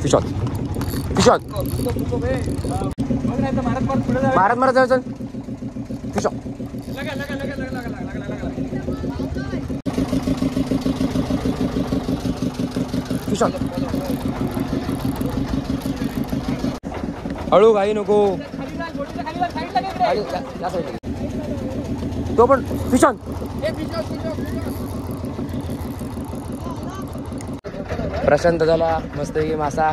Fish on fish on भारत मारत जायचं फिश ऑन फिश ऑन हळू घाई नको तो पण फिश ऑन प्रशांत झाला मस्त मासा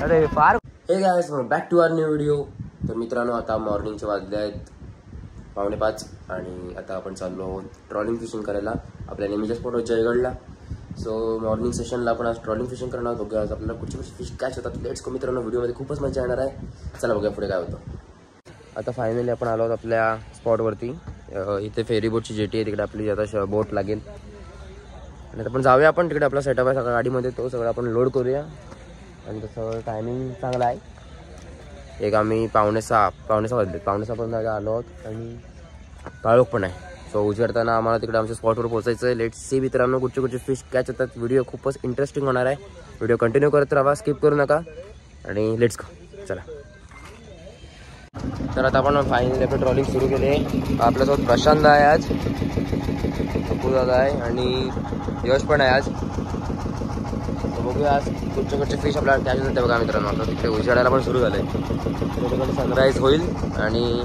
अरे फार hey guys back to our new video. तर मित्रांनो आता मॉर्निंगचे वाजले आहेत 4:45 आणि आता आपण चाललो आहोत ट्रॉलिंग फिशिंग करायला आपल्या नेहमीच्या स्पॉटवर जयगडला. सो मॉर्निंग सेशनला आपण आज ट्रॉलिंग फिशिंग करणार. बघूया आज आपल्याला कुठचे कुठचे फिश कॅच होतात. लेट्स गो मित्रांनो, व्हिडिओमध्ये खूपच मजा येणार आहे. चला बघूया पुढे काय होतं. आता फायनली आपण आलो आहोत आपल्या स्पॉटवरती. इथे फेरी बोटची जेटी आहे, तिकडे आपली आता बोट लागेल आणि आपण जाऊया. आपण तिकडे आपला सेटअप आहे सगळं गाडीमध्ये, तो सगळं आपण लोड करूया. आणि तसं टायमिंग चांगला आहे. एक आम्ही 5:45 वाजले 5:45 आलो आहोत आणि काळोख पण आहे. सो उजेडताना आम्हाला तिकडे आमच्या स्पॉटवर पोहोचायचं आहे. लेट्स सी मित्रांनो कुठचे कुठचे फिश कॅच होतात. व्हिडिओ खूपच इंटरेस्टिंग होणार आहे. व्हिडिओ कंटिन्यू करत राहा, स्किप करू नका आणि लेट्स गो. चला तर आता आपण फायनली आपलं ट्रॉलिंग सुरू केली आहे. आपल्यासोबत प्रशांत आहे आज, दादा आहे आणि यश पण आहे आज. बघूया आज कुठचे कुठचे फिश आपल्याला कॅच होते. बघा मित्रांनो आपलं तिकडे उजेडायला पण सुरू झालं आहे. सनराईज होईल आणि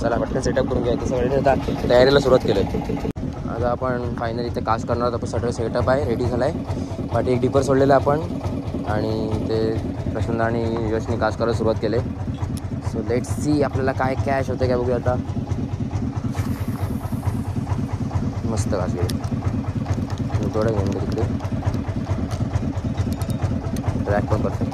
चला पटकन सेटअप करून घ्यायचं. सगळ्यांनी आता तयारीला सुरुवात केली आहे. आता आपण फायनली इथे कास्ट करणार आहोत. आपण सगळं सेटअप आहे, रेडी झाला आहे. पाठी एक डिपर सोडलेलं आहे आपण आणि ते प्रशांत आणि यशने कास्ट करायला सुरुवात केली. सो लेट्स सी आपल्याला काय कॅच होते काय बघूया. आता मस्त कास्ट केली, थोडं घेऊन तिकडे ट्रॅक पण परफेक्ट.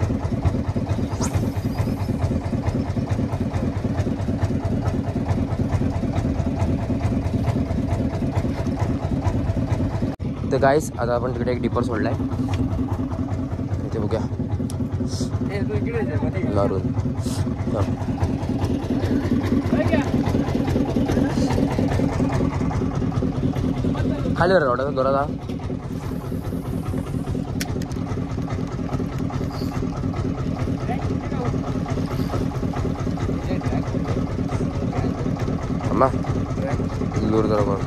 तर गाईस आता आपण तिकडे एक डिपर सोडलाय, इथे बघूया मारून. खाली रोडाचा दोरा अम्मा दूर जरा बघ.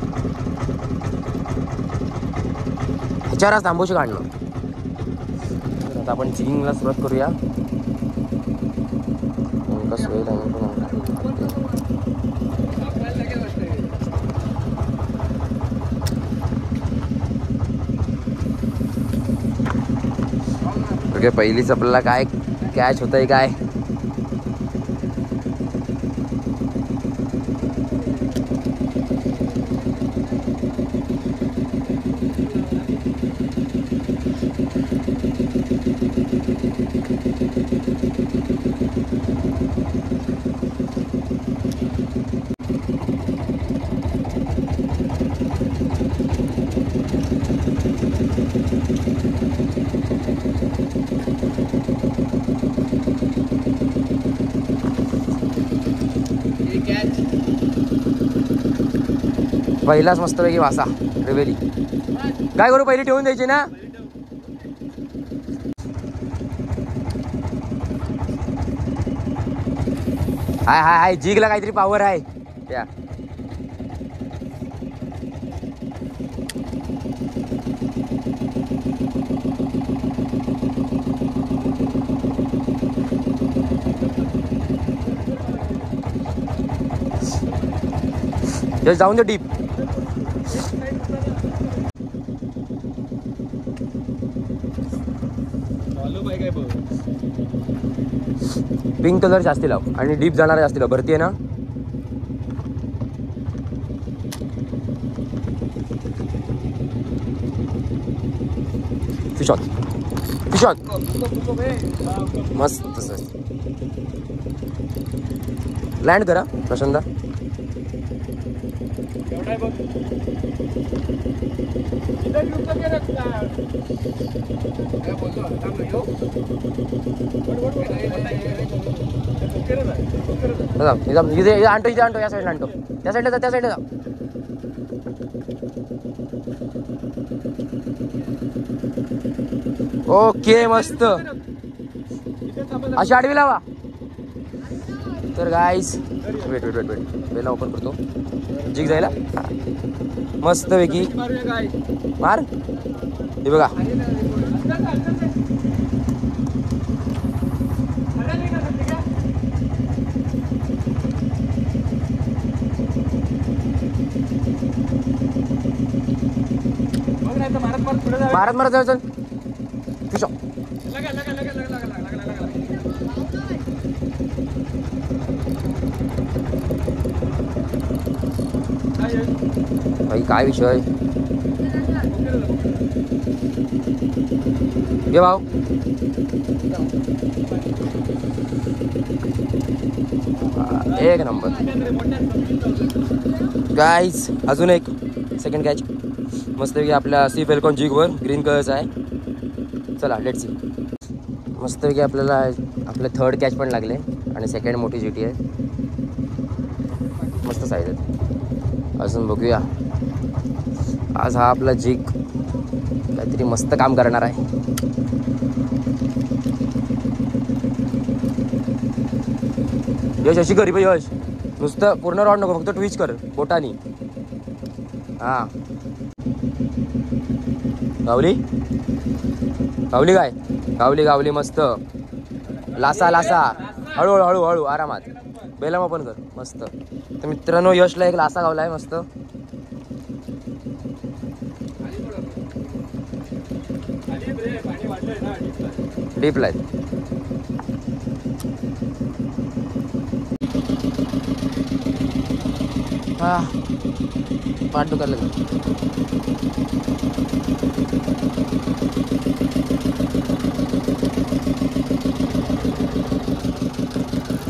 ह्याच्यावरच तांबूशी काढणं. आता आपण चिकिंगला सुरुवात करूया. कसं होईल ओके. पहिलीच आपल्याला काय कॅच होतंय काय. पहिलाच मस्तपैकी वासा रेवेली. काय करू, पहिली ठेवून द्यायची ना. हाय हाय हाय जिगला काहीतरी पावर आहे त्या. जस्ट जाऊन दे डीप. पिंक कलर जास्ती लाव आणि डीप जाणार जास्ती लाव. भरती आहे ना. फिश ऑन फिश ऑन मस्त. तसं लँड करा प्रशांत. इथे आणतो इथे आणतो. या साईडला आणतो. त्या साईडला जा त्या साईडला जा. ओके मस्त अशी आडवी लावा. तर guys wait wait wait wait बेला ओपन करतो जिग जायला मस्त पैकी मार. हे बघा मारत मारत जाऊ चल फिशो. भाई काय विषय घे भाऊ. एक नंबर गाईज. अजून एक सेकंड कॅच मस्तपैकी आपल्या सी फेल्कॉन जिगवर ग्रीन कलरचा आहे. चला लेट्स सी. मस्तपैकी आपल्याला आपले थर्ड कॅच पण लागले आणि सेकंड मोठी जीटी आहे. मस्त साईज आहे. अजून बघूया आज हा आपला जिग काहीतरी मस्त काम करणार आहे. यश अशी करी पाहिजे. यश नुसतं पूर्ण रॉड नको फक्त ट्विच कर बोटानी. हां गावली गावली काय गावली गावली मस्त. लासा लासा हळूहळू हळूहळू आरामात बेलाम ओपन कर मस्त. तर मित्रांनो यशला एक लासा गावला आहे मस्त. डीपला आहे. हा पाठ दुखायला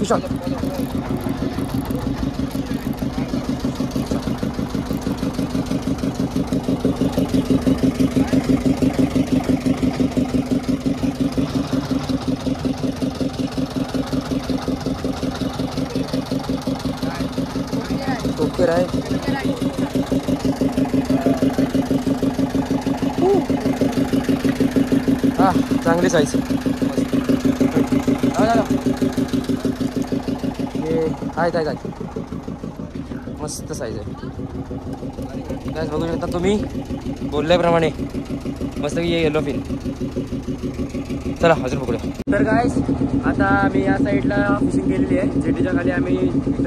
शॉट. ओके राय. हा चांगली साईज काय काय काय मस्त साईज आहे. काय बघू शकता तुम्ही बोलल्याप्रमाणे मस्त ये येलो फिल. चला अजून बघूया. तर गाईस आता आम्ही या साईडला फिशिंग केलेली आहे. जेटीच्या खाली आम्ही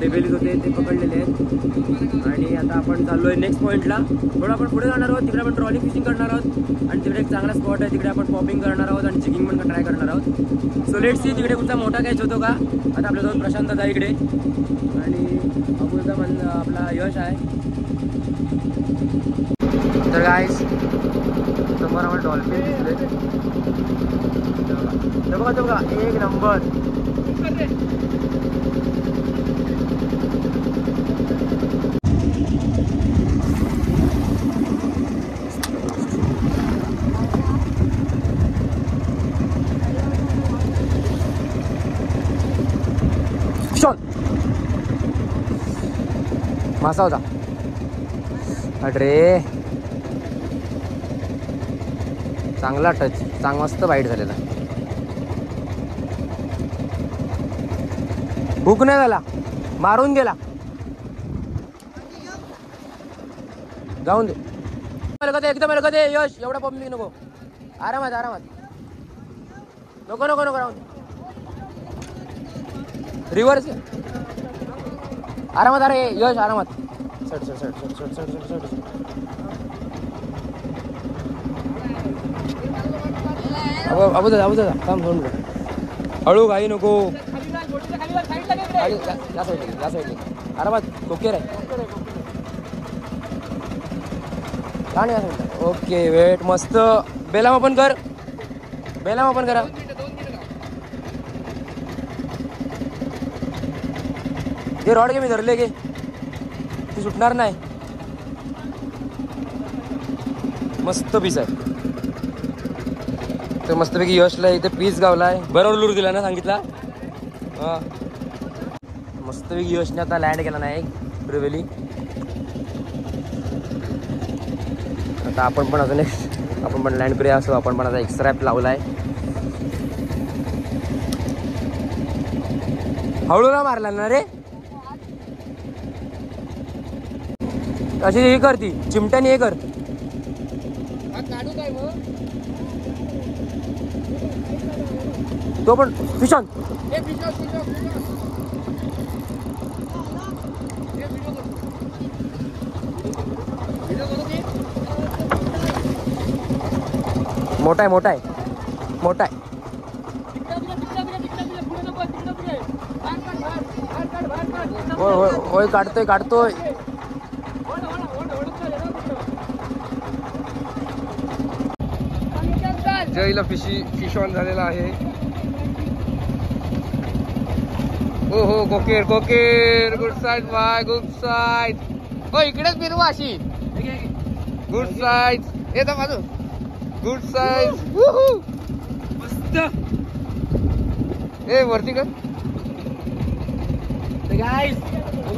रेबेलीज होते ते पकडलेले आहेत आणि आता आपण चाललो आहे नेक्स्ट पॉईंटला. थोडं आपण पुढे जाणार आहोत. तिकडे आपण ट्रॉलिंग फिशिंग करणार आहोत आणि तिकडे एक चांगला स्पॉट आहे. तिकडे आपण पॉपिंग करणार आहोत आणि चिकिंग पण ट्राय करणार आहोत. सो लेट्स सी तिकडे कुठचा मोठा कॅच होतो का. आता आपल्याजवळ प्रशांत दादा इकडे आणि अबुलचा म्हणलं आपला यश आहे. तर गाईस समोर आम्हाला डॉल्फिन दिसले. बघा तो बघा एक नंबर. शॉट मासा होता. अरे चांगला टच चांग मस्त बाईट झालेला. हुक नाही झाला मारून गेला. जाऊन दे एकदम अलगत आहे. यश एवढा पम्पिंग नको. आरामात आरामात नको नको नको राहून रिव्हर्स आरामात. अरे यश आरामात. सट सट सट सट सट सट सट सट. अबू दादा थांब दोन हळू घाई नको. या साईडला आरामात कोकेर आहे. ओके वेट मस्त. बेलाम ओपन कर. बेलाम ओपन करा. हे रॉड घे मी धरले घे ती सुटणार नाही. मस्त पीस आहे. तर मस्तपैकी यशला इथे पीस गावला आहे. बरोबर लूर दिला ना सांगितला. हां मस्तपैकी यशने आता लँड केला नाही रिवेली. आता आपण पण अजून एक आपण पण लँड करूया. असो आपण पण आता एक्स्ट्रा ॲप लावला आहे. हळू ना मारला ना रे. अशी हे कर ती चिमट्याने हे कर. तो पण फिशान मोठा आहे मोठा आहे मोठा आहे. होय होय होय काढतोय काढतोय. जयला फिश ऑन झालेला आहे. हो हो कोकेर कोकेर. Good side by good side. हो इकडेच फिरवा अशी. गुड साईड येतं माझं. गुड साईड मस्त. ए वरती कर. गाइस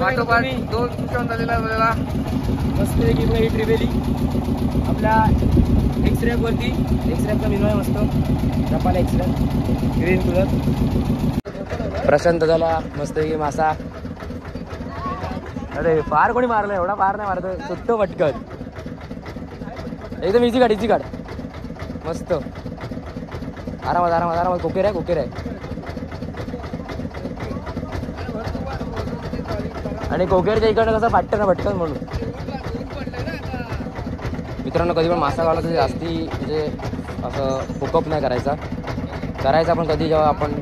पाठोपाठ 2 फिश ऑन झालेला आपल्याला. मस्त आहे की ही ट्रिवेली आपल्या एक्सरॅप वरती. एक्सरॅपचा मिनू आहे मस्त. रपाला एक्सरॅप ग्रीन कलर. प्रशांत झाला मस्त की मासा. अरे फार कोणी मारलं एवढा फार नाही मारत. सुट्टो पटकन एकदम इझी काढ इझी काढ. मस्त आरामात आरामात आरामात. कोकेर आहे कोकेर आहे. आणि कोकेरच्या इकडनं कसं फाटतं ना पटकन म्हणून. मित्रांनो कधी पण मासा काढला तर जास्ती म्हणजे असं हुकअप नाही करायचा पण कधी जेव्हा आपण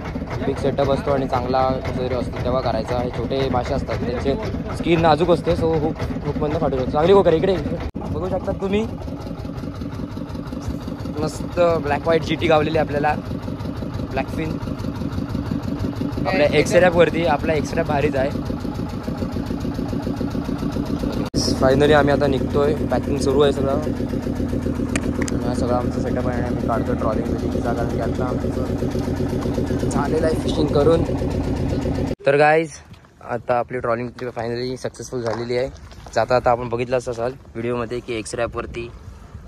बिग सेटअप असतो आणि चांगला वगैरे असतो तेव्हा करायचा. हे छोटे मासे असतात त्यांचे स्किन नाजूक असते सो हुकमधनं फाटू शकतो. चांगली कोकर इकडे बघू शकतात तुम्ही. मस्त ब्लॅक व्हाईट जीटी गावलेली आपल्याला. ब्लॅक फिन आपल्या एक्सरॅप वरती. आपला एक्सरॅप भारीच आहे. फायनली आम्ही आता निघतोय. पॅकिंग सुरू आहे सगळं. हा सगळं आमचं सेटअप आहे. आम्ही काढतो ट्रॉलिंग फिशिंगचा कारण की आता आमचं झालेलं आहे फिशिंग करून. तर गाईज आता आपली ट्रॉलिंग फायनली सक्सेसफुल झालेली आहे. जाता आता आपण बघितलंच असाल व्हिडिओमध्ये की एक्सरॅपवरती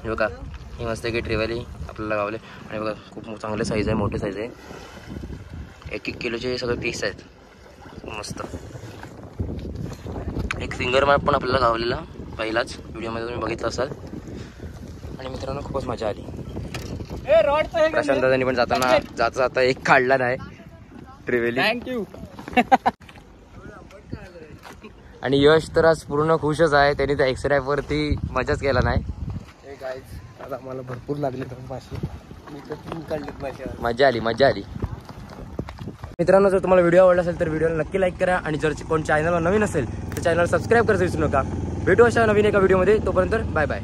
हे बघा ही मस्त की ट्रिवेली आपल्याला गावले. आणि बघा खूप चांगले साईज आहे मोठे साईज आहे. 1-1 किलोचे सगळे पीस आहेत मस्त. एक फिंगर मार्क पण आपल्याला गावलेला पहिलाच व्हिडिओमध्ये तुम्ही बघितलं असाल. आणि मित्रांनो खूपच मजा आली. प्रशांत दादांनी पण जाता एक काढला नाही ट्रिवेली. थँक्यू. आणि यश तर आज पूर्ण खुशच आहे. त्यांनी त्या एक्सरॅप वरती मजाच केला नाही. आता मला भरपूर लागले मासे. मी तर 3 काढलेत मासे. मजा आली. मित्रांनो जर तुम्हाला व्हिडिओ आवडला असेल तर व्हिडिओला नक्की लाईक करा. आणि जर कोण चॅनलवर नवीन असेल तर चॅनल सबस्क्राईब करायचं विसरू नका. भेटू अशा नवीन एका व्हिडिओमध्ये. तोपर्यंत बाय बाय.